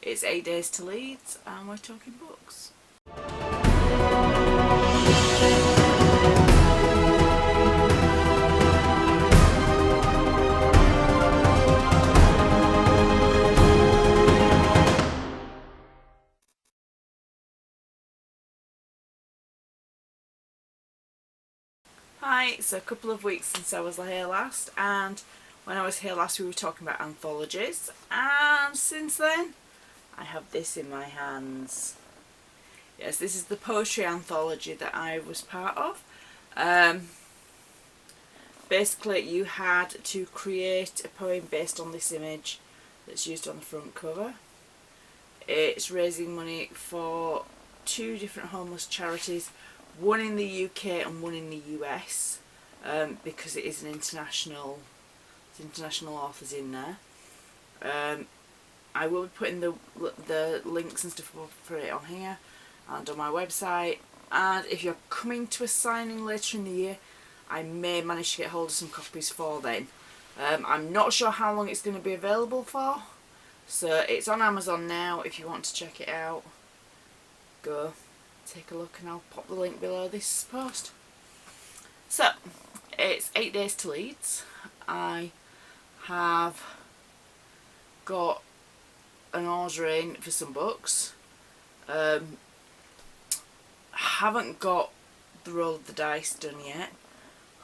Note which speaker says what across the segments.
Speaker 1: It's 8 days to Leeds and we're talking books. Hi, it's a couple of weeks since I was here last, and when I was here last we were talking about anthologies, and since then I have this in my hands. Yes, this is the poetry anthology that I was part of. Basically you had to create a poem based on this image that's used on the front cover. It's raising money for 2 different homeless charities, one in the UK and one in the US, because it is an international authors in there. I will be putting the links and stuff for it on here and on my website, and if you're coming to a signing later in the year I may manage to get hold of some copies for then. I'm not sure how long it's going to be available for, so it's on Amazon now. If you want to check it out, go take a look and I'll pop the link below this post. So it's 8 days to Leeds. I have got an order in for some books. Haven't got the roll of the dice done yet.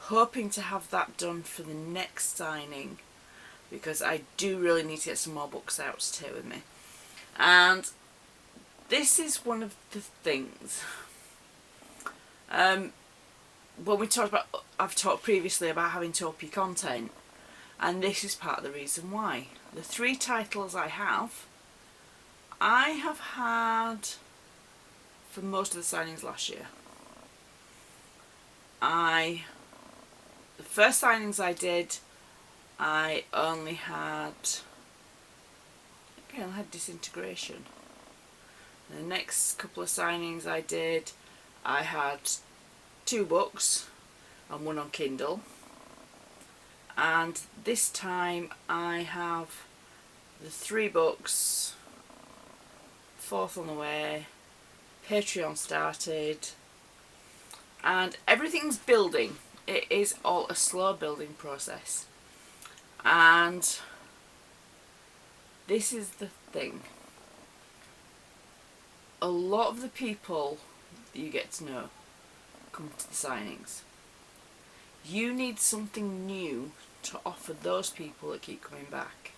Speaker 1: Hoping to have that done for the next signing, because I do really need to get some more books out to take with me. And this is one of the things. When we talked about, I've talked previously about having to up your content, and this is part of the reason why. The 3 titles I have had for most of the signings last year. The first signings I did, I only had Disintegration. The next couple of signings I did, I had 2 books and 1 on Kindle. And this time I have the 3 books, 4th on the way, Patreon started, and everything's building. It is all a slow building process. And this is the thing. A lot of the people that you get to know come to the signings. You need something new to offer those people that keep coming back.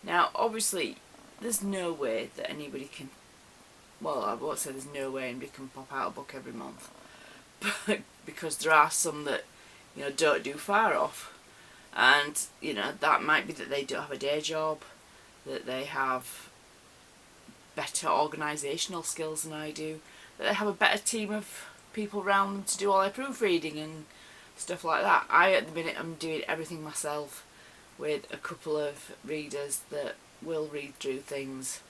Speaker 1: Now obviously there's no way that anybody can, well, I won't say there's no way anybody can pop out a book every month, but because there are some that, you know, don't do far off, and you know, that might be that they don't have a day job, that they have better organisational skills than I do, that they have a better team of people around them to do all their proofreading and stuff like that. At the minute I'm doing everything myself with a couple of readers that will read through things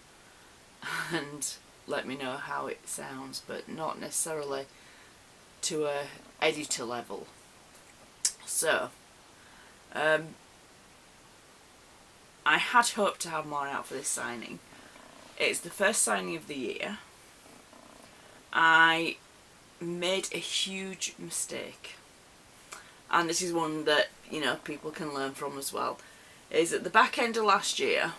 Speaker 1: and let me know how it sounds, but not necessarily to a editor level. So I had hoped to have more out for this signing. It's the first signing of the year. I made a huge mistake, and this is one that, you know, people can learn from as well. Is at the back end of last year,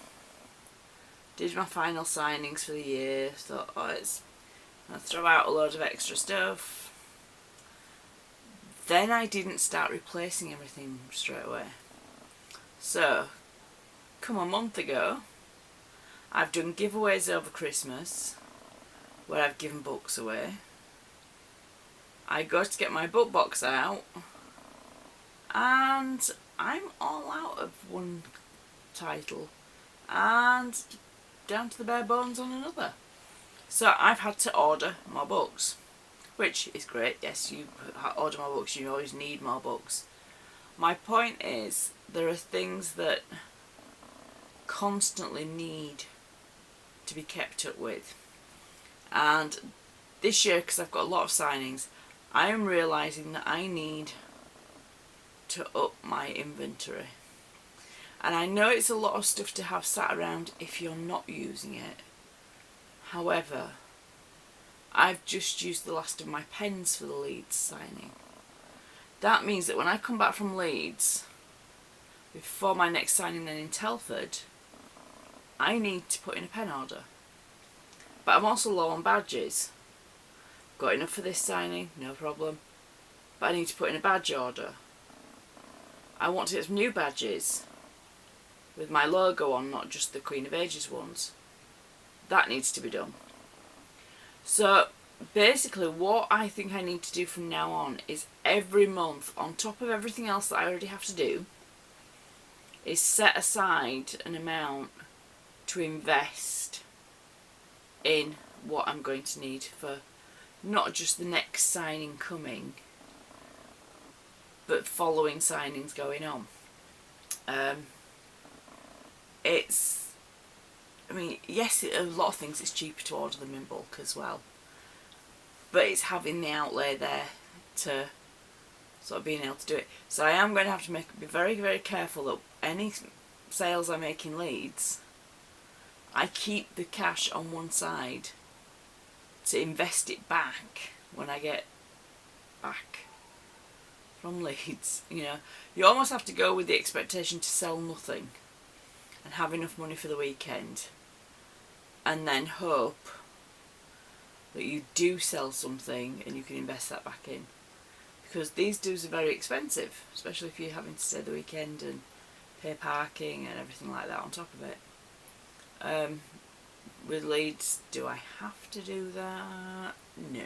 Speaker 1: did my final signings for the year, thought, oh, I'll throw out a load of extra stuff. Then I didn't start replacing everything straight away. So come a month ago, I've done giveaways over Christmas where I've given books away. I go to get my book box out and I'm all out of one title and down to the bare bones on another. So I've had to order more books, which is great. Yes, you order more books, you always need more books. My point is, there are things that constantly need to be kept up with. And this year, because I've got a lot of signings, I am realising that I need to up my inventory. And I know it's a lot of stuff to have sat around if you're not using it. However, I've just used the last of my pens for the Leeds signing. That means that when I come back from Leeds, before my next signing then in Telford, I need to put in a pen order. But I'm also low on badges. Got enough for this signing, no problem. But I need to put in a badge order. I want to get some new badges with my logo on, not just the Queen of Ages ones. That needs to be done. So basically what I think I need to do from now on is every month, on top of everything else that I already have to do, is set aside an amount to invest in what I'm going to need for not just the next signing coming, but following signings going on. I mean, yes, a lot of things it's cheaper to order them in bulk as well, but it's having the outlay there to sort of being able to do it. So I am going to have to be very, very careful that any sales I make in Leeds, I keep the cash on one side to invest it back when I get back from Leeds. You know, you almost have to go with the expectation to sell nothing and have enough money for the weekend, and then hope that you do sell something and you can invest that back in. Because these dues are very expensive, especially if you're having to stay the weekend and pay parking and everything like that on top of it. With Leeds, do I have to do that? No.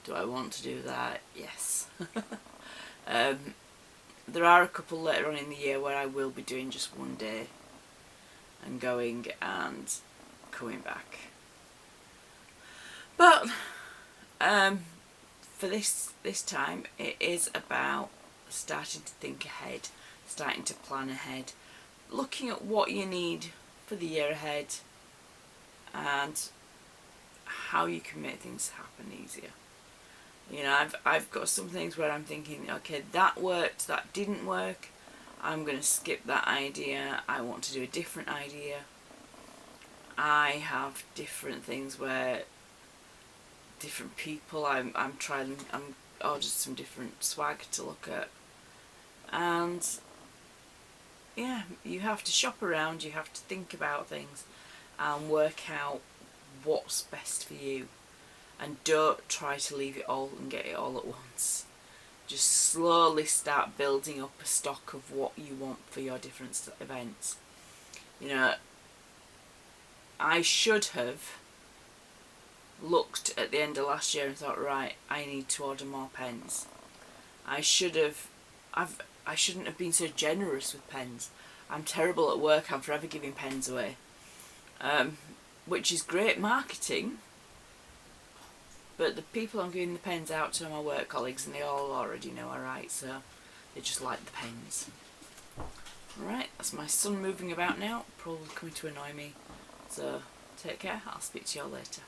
Speaker 1: Do I want to do that? Yes. There are a couple later on in the year where I will be doing just one day and going and coming back. But for this time, it is about starting to think ahead, starting to plan ahead, looking at what you need for the year ahead and how you can make things happen easier. You know, I've got some things where I'm thinking, okay, that worked, that didn't work, I'm going to skip that idea, I want to do a different idea. I have different things where different people, I'm ordered some different swag to look at, and yeah, you have to shop around, you have to think about things and work out what's best for you, and don't try to leave it all and get it all at once. Just slowly start building up a stock of what you want for your different events. You know, I should have looked at the end of last year and thought, right, I need to order more pens. I shouldn't have been so generous with pens. I'm terrible at work, I'm forever giving pens away. Which is great marketing, but the people I'm giving the pens out to are my work colleagues and they all already know I write, so they just like the pens. Alright, that's my son moving about now, probably coming to annoy me, so take care, I'll speak to you all later.